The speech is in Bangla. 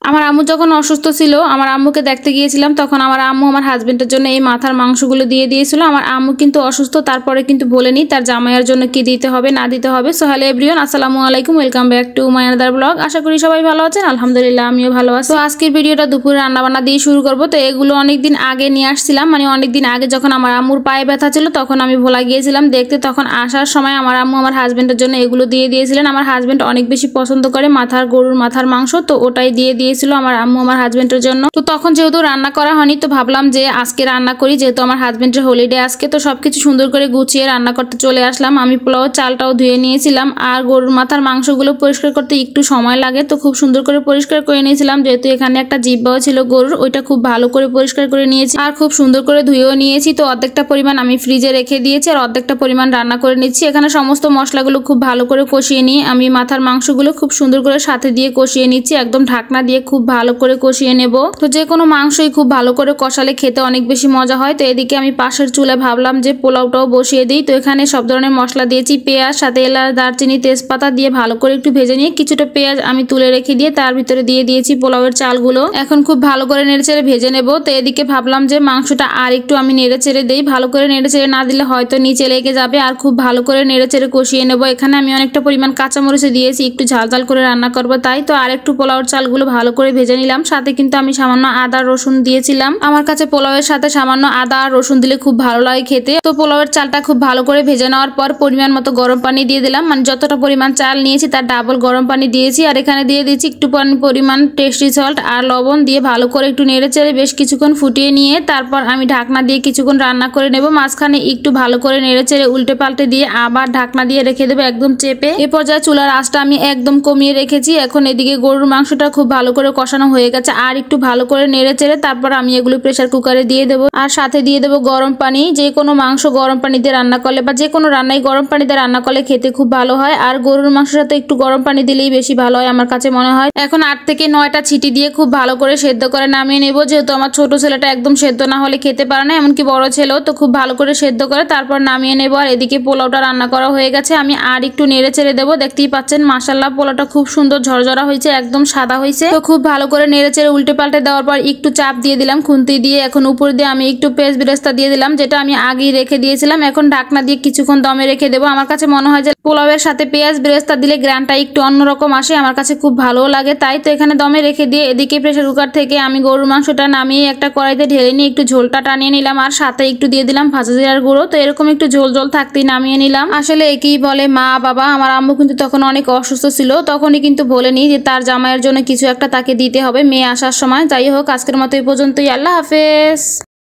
আমার আম্মু যখন অসুস্থ ছিল, আমার আম্মুকে দেখতে গিয়েছিলাম, তখন আমার আম্মু আমার হাজবেন্ডের জন্য এই মাথার মাংসগুলো দিয়ে দিয়েছিল। আমার আম্মু কিন্তু অসুস্থ, তারপরে কিন্তু বলেনি তার জামাইয়ের জন্য কি দিতে হবে না দিতে হবে। সো হ্যালো এভরিওয়ান, আসসালামু আলাইকুম, welcome back to my another blog. আশা করি সবাই ভালো আছেন, আলহামদুলিল্লাহ আমিও ভালো আছি। তো আজকের ভিডিওটা দুপুরে রান্নাবান্না দিয়ে শুরু করবো। তো এগুলো অনেকদিন আগে নিয়ে আসছিলাম, মানে অনেকদিন আগে যখন আমার আম্মুর পায়ে ব্যথা ছিল তখন আমি ভোলা গিয়েছিলাম দেখতে। তখন আসার সময় আমার আম্মু আমার হাজবেন্ডের জন্য এগুলো দিয়ে দিয়েছিলেন। আমার হাজবেন্ড অনেক বেশি পছন্দ করে গরুর মাথার মাংস, তো ওটাই দিয়ে দিয়েছিল আমার আম্মু আমার হাজবেন্ডের জন্য। তো তখন যেহেতু রান্না করা হয়নি, তো ভাবলাম যে আজকে রান্না করি, যেহেতু আমার হাজবেন্ডের হলিডে আজকে। তো সবকিছু সুন্দর করে গুছিয়ে রান্না করতে চলে আসলাম। আমি পোলাও চালটাও ধুয়ে নিয়েছিলাম, আর গরুর মাথার মাংসগুলো পরিষ্কার করতে একটু সময় লাগে, তো খুব সুন্দর করে পরিষ্কার করে নিয়েছিলাম। যেহেতু এখানে একটা জিহ্বাও ছিল গরুর, ওইটা খুব ভালো করে পরিষ্কার করে নিয়েছি আর খুব সুন্দর করে ধুয়েও নিয়েছি। তো অর্ধেকটা পরিমাণ আমি ফ্রিজে রেখে দিয়েছি আর অর্ধেকটা পরিমাণ রান্না করে নিচ্ছি। এখানে সমস্ত মশলাগুলো খুব ভালো করে কষিয়ে নিয়ে আমি মাথার মাংসগুলো খুব সুন্দর করে সাথে দিয়ে কষিয়ে নিচ্ছি, একদম ঢাকনা দিয়ে খুব ভালো করে কষিয়ে নেব। তো যে কোনো মাংসই খুব ভালো করে কষালে খেতে অনেক বেশি মজা হয়। তো এদিকে আমি পাশের চুলায় ভাবলাম যে পোলাওটাও বসিয়ে দিই। তো এখানে সব ধরনের মশলা দিয়েছি, পেঁয়াজ সাথে এলাচ দারচিনি তেজপাতা দিয়ে ভালো করে একটু ভেজে নিয়ে কিছুটা পেঁয়াজ আমি তুলে রেখে দিয়ে তার ভিতরে দিয়ে দিয়েছি পোলাওয়ের চালগুলো। এখন খুব ভালো করে নেড়েচেড়ে ভেজে নেব। তো এদিকে ভাবলাম যে মাংসটা আর একটু আমি নেড়েচেড়ে দিই, ভালো করে নেড়েচেড়ে না দিলে হয়তো নিচে লেগে যাবে, আর খুব ভালো করে নেড়েচেড়ে কষিয়ে নেব। এখানে আমি অনেকটা পরিমাণ কাঁচামরিচ দিয়েছি, একটু ঝাল ঝাল করে রান্না করবো তাই। তো আর একটু পোলাওর চালগুলো ভালো করে ভেজে নিলাম, সাথে কিন্তু আমি সামান্য আদা রসুন দিয়েছিলাম। আমার কাছে পোলাওয়ের সাথে সামান্য আদা আর রসুন দিলে খুব ভালো লাগে খেতে। তো পোলাওয়ের চালটা খুব ভালো করে ভেজে নেওয়ার পর পরিমাণ মতো গরম পানি দিয়ে দিলাম, মানে যতটা পরিমাণ চাল নিয়েছি তার ডাবল গরম পানি দিয়েছি। আর এখানে দিয়ে দিচ্ছি একটু পরিমাণ টেস্টি সল্ট আর লবণ দিয়ে ভালো করে একটু নেড়েচেড়ে বেশ কিছুক্ষণ ফুটিয়ে নিয়ে তারপর আমি ঢাকনা দিয়ে কিছুক্ষণ রান্না করে নেব। মাঝখানে একটু ভালো করে নেড়েচেড়ে উল্টে পাল্টে দিয়ে আবার ঢাকনা দিয়ে রেখে দেবো একদম চেপে। এ পর্যায়ে চুলার আঁচটা আমি একদম কমিয়ে রেখেছি। এখন এদিকে গরুর মাংসটা খুব ভালো করে কষানো হয়ে গেছে, আর একটু ভালো করে নেড়েচেড়ে তারপর আমি এগুলো প্রেসার কুকারে দিয়ে দেবো। আর সাথে দিয়ে দেবো গরম পানি। যে কোনো মাংস গরম পানি দিয়ে রান্না করলে বা যে কোনো রান্নাই গরম পানি দিয়ে রান্না করলে খেতে খুব ভালো হয়, আর গরুর মাংসের সাথে একটু গরম পানি দিলেই বেশি ভালো হয় আমার কাছে মনে হয়। এখন 8 থেকে 9টা ছিটি দিয়ে খুব ভালো করে সেদ্ধ করে নামিয়ে নেব। যেহেতু আমার ছোট ছেলেটা একদম সেদ্ধ না হলে খেতে পারে না, এমনকি বড় ছেলেও, তো খুব ভালো করে সেদ্ধ করে তারপর নামিয়ে নেব। আর এদিকে পোলাওটা রান্না করা হয়ে গেছে, আমি আর একটু নেড়ে ছেড়ে দেবো। দেখতেই পাচ্ছেন মাশাআল্লাহ পোলাওটা খুব সুন্দর ঝরঝরা হয়েছে, একদম সাদা হয়েছে। তো খুব ভালো করে নেড়ে চেড়ে উল্টে পাল্টে দেওয়ার পর একটু চাপ দিয়ে দিলাম খুন্তি দিয়ে। এখন উপর দিয়ে আমি একটু পেঁয়াজ বেরেস্তা দিয়ে দিলাম, যেটা আমি আগেই রেখে দিয়েছিলাম। এখন ঢাকনা দিয়ে কিছুক্ষণ দমে রেখে দেবো। আমার কাছে মনে হয় যে পোলাওয়ের সাথে পেঁয়াজ বেরেস্তা দিলে গ্রানটা একটু অন্যরকম আসে, আমার কাছে খুব ভালো লাগে তাই। তো এখানে দমে রেখে দিয়ে এদিকে প্রেসার কুকার থেকে আমি গরুর মাংসটা নামিয়ে একটা কড়াইতে ঢেলে নিয়ে একটু ঝোলটা টানিয়ে নিলাম, আর সাথে একটু দিয়ে দিলাম ভাজা জিরার গুঁড়ো। তো এরকম একটু ঝোল ঝোল থাকতেই নামিয়ে নিলাম। আসলে একেই বলে মা বাবা। আমার আম্মু কিন্তু তখন অনেক অসুস্থ ছিল, তখনই কিন্তু বলেনি যে তার জামাইয়ের জন্য কিছু একটা তাকে দিতে হবে মেয়ে আসার সময়। যাই হোক, আজকের মতো এই পর্যন্তই। আল্লাহ হাফেজ।